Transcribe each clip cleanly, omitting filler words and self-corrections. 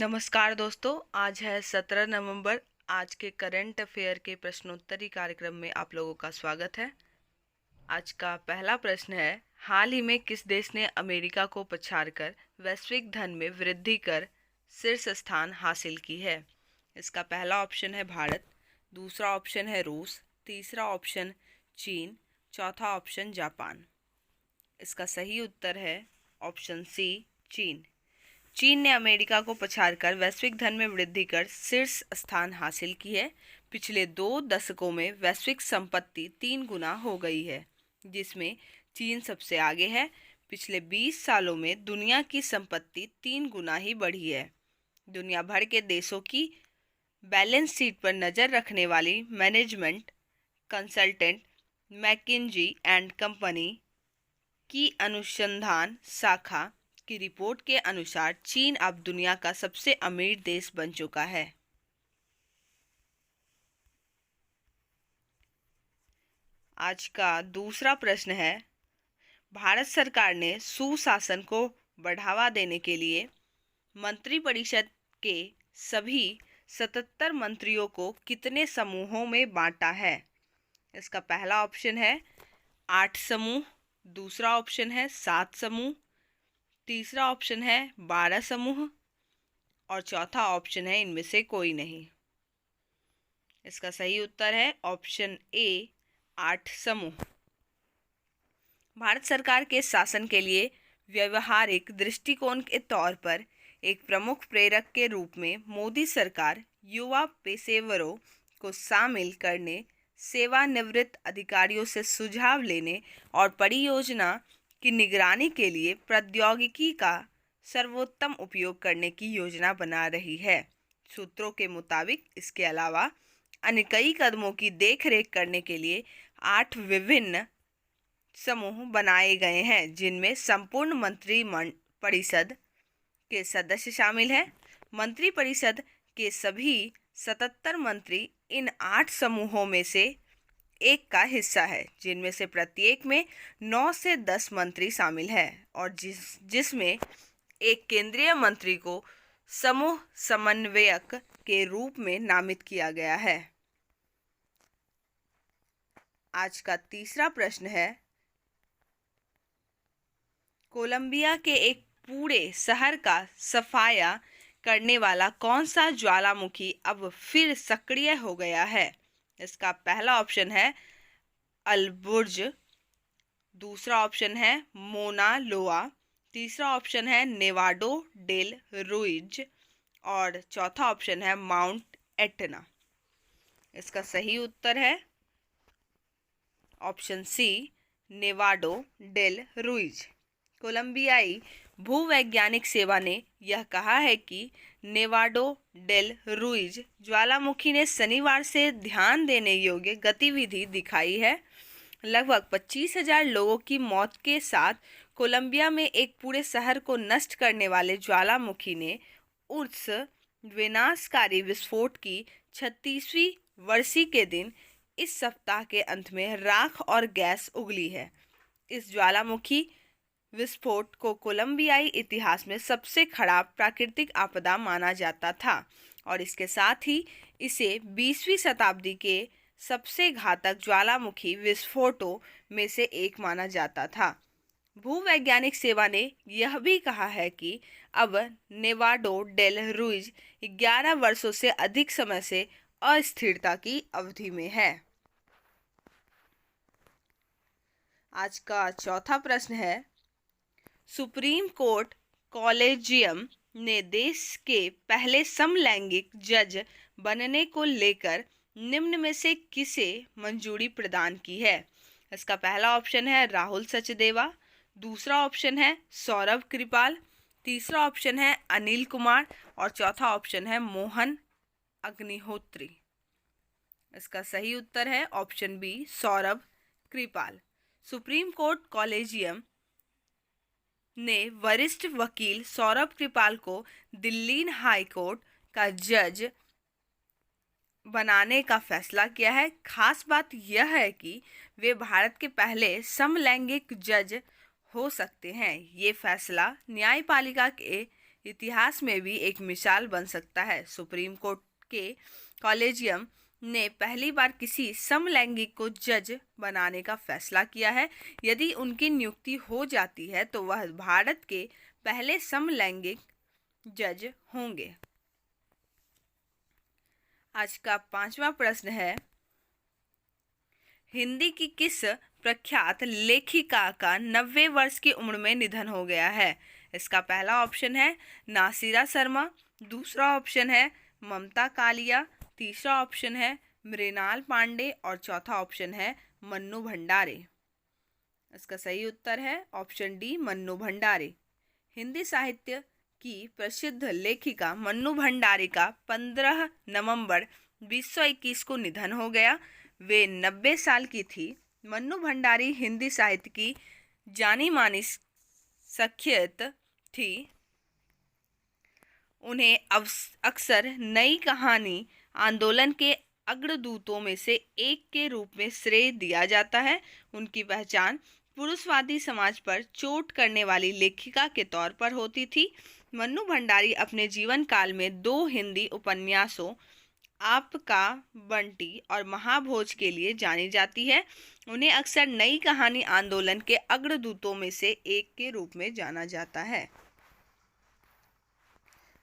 नमस्कार दोस्तों, आज है 17 नवंबर। आज के करंट अफेयर के प्रश्नोत्तरी कार्यक्रम में आप लोगों का स्वागत है। आज का पहला प्रश्न है, हाल ही में किस देश ने अमेरिका को पछाड़कर वैश्विक धन में वृद्धि कर शीर्ष स्थान हासिल की है? इसका पहला ऑप्शन है भारत, दूसरा ऑप्शन है रूस, तीसरा ऑप्शन चीन, चौथा ऑप्शन जापान। इसका सही उत्तर है ऑप्शन सी, चीन। चीन ने अमेरिका को पछाड़कर वैश्विक धन में वृद्धि कर शीर्ष स्थान हासिल की है। पिछले 2 दशकों में वैश्विक संपत्ति 3 गुना हो गई है, जिसमें चीन सबसे आगे है। पिछले 20 सालों में दुनिया की संपत्ति 3 गुना ही बढ़ी है। दुनिया भर के देशों की बैलेंस शीट पर नज़र रखने वाली management consultant McKenzie and company की अनुसंधान शाखा की रिपोर्ट के अनुसार चीन अब दुनिया का सबसे अमीर देश बन चुका है। आज का दूसरा प्रश्न है, भारत सरकार ने सुशासन को बढ़ावा देने के लिए मंत्रिपरिषद के सभी 77 मंत्रियों को कितने समूहों में बांटा है? इसका पहला ऑप्शन है 8 समूह, दूसरा ऑप्शन है 7 समूह, तीसरा ऑप्शन है 12 समूह और चौथा ऑप्शन है इनमें से कोई नहीं। इसका सही उत्तर है ऑप्शन ए, 8 समूह। भारत सरकार के शासन के लिए व्यवहारिक दृष्टिकोण के तौर पर एक प्रमुख प्रेरक के रूप में मोदी सरकार युवा पेशेवरों को शामिल करने, सेवानिवृत्त अधिकारियों से सुझाव लेने और परियोजना की निगरानी के लिए प्रौद्योगिकी का सर्वोत्तम उपयोग करने की योजना बना रही है। सूत्रों के मुताबिक इसके अलावा अन्य कई कदमों की देखरेख करने के लिए 8 विभिन्न समूह बनाए गए हैं, जिनमें संपूर्ण मंत्रिपरिषद के सदस्य शामिल हैं। मंत्रिपरिषद के सभी 77 मंत्री इन 8 समूहों में से एक का हिस्सा है, जिनमें से प्रत्येक में 9 से 10 मंत्री शामिल हैं और जिसमें एक केंद्रीय मंत्री को समूह समन्वयक के रूप में नामित किया गया है। आज का तीसरा प्रश्न है, कोलंबिया के एक पूरे शहर का सफाया करने वाला कौन सा ज्वालामुखी अब फिर सक्रिय हो गया है? इसका पहला ऑप्शन है अलबुर्ज, दूसरा ऑप्शन है मोना लोआ, तीसरा ऑप्शन है नेवाडो डेल रुइज और चौथा ऑप्शन है माउंट एटना। इसका सही उत्तर है option C, Nevado del Ruiz. कोलंबियाई भूवैज्ञानिक सेवा ने यह कहा है कि नेवाडो डेल रुइज ज्वालामुखी ने शनिवार से ध्यान देने योग्य गतिविधि दिखाई है। लगभग 25,000 लोगों की मौत के साथ कोलंबिया में एक पूरे शहर को नष्ट करने वाले ज्वालामुखी ने उस विनाशकारी विस्फोट की 36वीं वर्षी के दिन इस सप्ताह के अंत में राख और गैस उगली है। इस ज्वालामुखी विस्फोट को कोलंबियाई इतिहास में सबसे खराब प्राकृतिक आपदा माना जाता था और इसके साथ ही इसे 20वीं शताब्दी के सबसे घातक ज्वालामुखी विस्फोटों में से एक माना जाता था। भूवैज्ञानिक सेवा ने यह भी कहा है कि अब नेवाडो डेल रुइज 11 वर्षों से अधिक समय से अस्थिरता की अवधि में है। आज का चौथा प्रश्न है, सुप्रीम कोर्ट कॉलेजियम ने देश के पहले समलैंगिक जज बनने को लेकर निम्न में से किसे मंजूरी प्रदान की है? इसका पहला ऑप्शन है राहुल सचदेवा, दूसरा ऑप्शन है सौरभ कृपाल, तीसरा ऑप्शन है अनिल कुमार और चौथा ऑप्शन है मोहन अग्निहोत्री। इसका सही उत्तर है ऑप्शन बी, सौरभ कृपाल। सुप्रीम कोर्ट कॉलेजियम ने वरिष्ठ वकील सौरभ कृपाल को दिल्ली हाई कोर्ट का जज बनाने का फैसला किया है। खास बात यह है कि वे भारत के पहले समलैंगिक जज हो सकते हैं। ये फैसला न्यायपालिका के इतिहास में भी एक मिसाल बन सकता है। सुप्रीम कोर्ट के कॉलेजियम ने पहली बार किसी समलैंगिक को जज बनाने का फैसला किया है। यदि उनकी नियुक्ति हो जाती है तो वह भारत के पहले समलैंगिक जज होंगे। आज का 5वां प्रश्न है, हिंदी की किस प्रख्यात लेखिका का 90 वर्ष की उम्र में निधन हो गया है? इसका पहला ऑप्शन है नासिरा शर्मा, दूसरा ऑप्शन है ममता कालिया, तीसरा ऑप्शन है मृणाल पांडे और चौथा ऑप्शन है मन्नू भंडारे। इसका सही उत्तर है ऑप्शन डी, मन्नू भंडारे। हिंदी साहित्य की प्रसिद्ध लेखिका मन्नू भंडारे का 15 नवंबर 2021 को निधन हो गया। वे 90 साल की थी। मन्नू भंडारी हिंदी साहित्य की जानी मानी शख्सियत थी। उन्हें अक्सर नई कहानी आंदोलन के अग्रदूतों में से एक के रूप में श्रेय दिया जाता है। उनकी पहचान पुरुषवादी समाज पर चोट करने वाली लेखिका के तौर पर होती थी। मन्नू भंडारी अपने जीवन काल में 2 हिंदी उपन्यासों आपका बंटी और महाभोज के लिए जानी जाती है। उन्हें अक्सर नई कहानी आंदोलन के अग्रदूतों में से एक के रूप में जाना जाता है।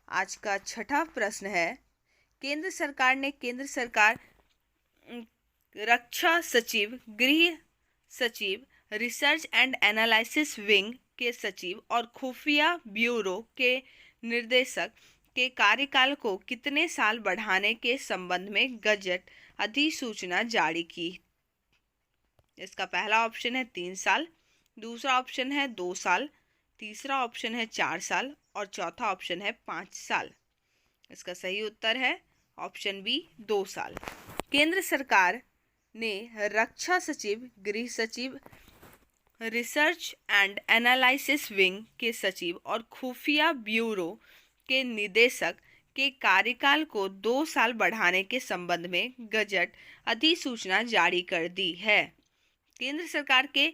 आज का 6वां प्रश्न है, केंद्र सरकार रक्षा सचिव, गृह सचिव, रिसर्च एंड एनालिसिस विंग के सचिव और खुफिया ब्यूरो के निर्देशक के कार्यकाल को कितने साल बढ़ाने के संबंध में गजट अधिसूचना जारी की? इसका पहला ऑप्शन है 3 साल, दूसरा ऑप्शन है 2 साल, तीसरा ऑप्शन है 4 साल और चौथा ऑप्शन है 5 साल। इसका सही उत्तर है ऑप्शन बी, 2 साल। केंद्र सरकार ने रक्षा सचिव, गृह सचिव, रिसर्च एंड एनालिसिस विंग के सचिव और खुफिया ब्यूरो के निदेशक के कार्यकाल को 2 साल बढ़ाने के संबंध में गजट अधिसूचना जारी कर दी है। केंद्र सरकार के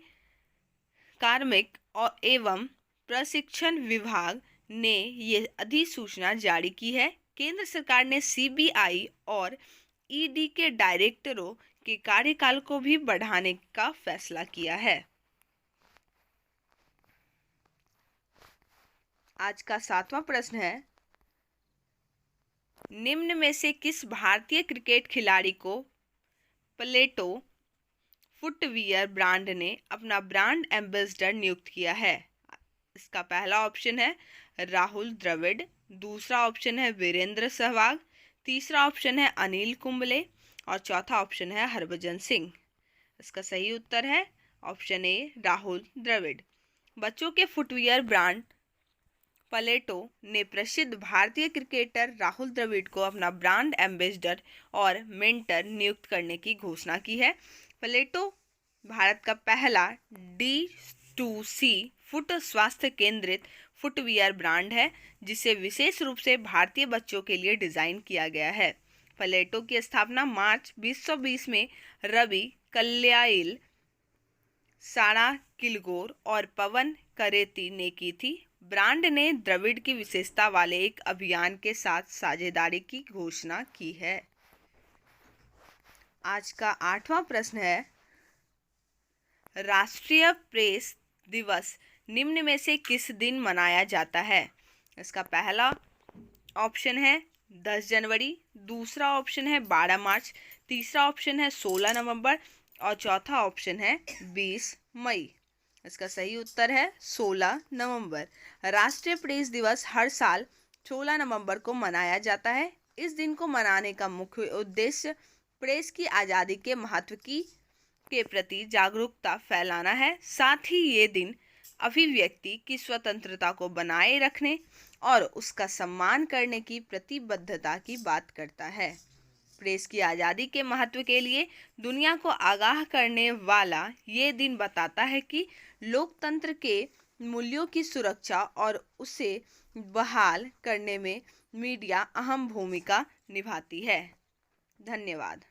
कार्मिक और एवं प्रशिक्षण विभाग ने ये अधिसूचना जारी की है। केंद्र सरकार ने सीबीआई और ईडी के डायरेक्टरों के कार्यकाल को भी बढ़ाने का फैसला किया है। आज का 7वां प्रश्न है, निम्न में से किस भारतीय क्रिकेट खिलाड़ी को प्लेटो फुटवियर ब्रांड ने अपना ब्रांड एम्बेसडर नियुक्त किया है? इसका पहला ऑप्शन है राहुल द्रविड़, दूसरा ऑप्शन है वीरेंद्र सहवाग, तीसरा ऑप्शन है अनिल कुंबले और चौथा ऑप्शन है हरभजन सिंह। इसका सही उत्तर है ऑप्शन ए, राहुल द्रविड़। बच्चों के फुटवियर ब्रांड प्लेटो ने प्रसिद्ध भारतीय क्रिकेटर राहुल द्रविड़ को अपना ब्रांड एम्बेसडर और मेंटर नियुक्त करने की घोषणा की है। प्लेटो भारत का पहला D2C फुट स्वास्थ्य केंद्रित फुटवियर ब्रांड है, जिसे विशेष रूप से भारतीय बच्चों के लिए डिजाइन किया गया है। प्लेटो की स्थापना मार्च 2020 में रवि कल्याइल, सारा किलगोर और पवन करेती ने की थी। ब्रांड ने द्रविड़ की विशेषता वाले एक अभियान के साथ साझेदारी की घोषणा की है। आज का 8वां प्रश्न है, राष्ट्रीय प्रेस दिवस निम्न में से किस दिन मनाया जाता है? इसका पहला ऑप्शन है 10 जनवरी, दूसरा ऑप्शन है 12 मार्च, तीसरा ऑप्शन है 16 नवंबर और चौथा ऑप्शन है 20 मई। इसका सही उत्तर है 16 नवंबर। राष्ट्रीय प्रेस दिवस हर साल 16 नवंबर को मनाया जाता है। इस दिन को मनाने का मुख्य उद्देश्य प्रेस की आज़ादी के महत्व के प्रति जागरूकता फैलाना है। साथ ही ये दिन अभिव्यक्ति की स्वतंत्रता को बनाए रखने और उसका सम्मान करने की प्रतिबद्धता की बात करता है। प्रेस की आज़ादी के महत्व के लिए दुनिया को आगाह करने वाला ये दिन बताता है कि लोकतंत्र के मूल्यों की सुरक्षा और उसे बहाल करने में मीडिया अहम भूमिका निभाती है। धन्यवाद।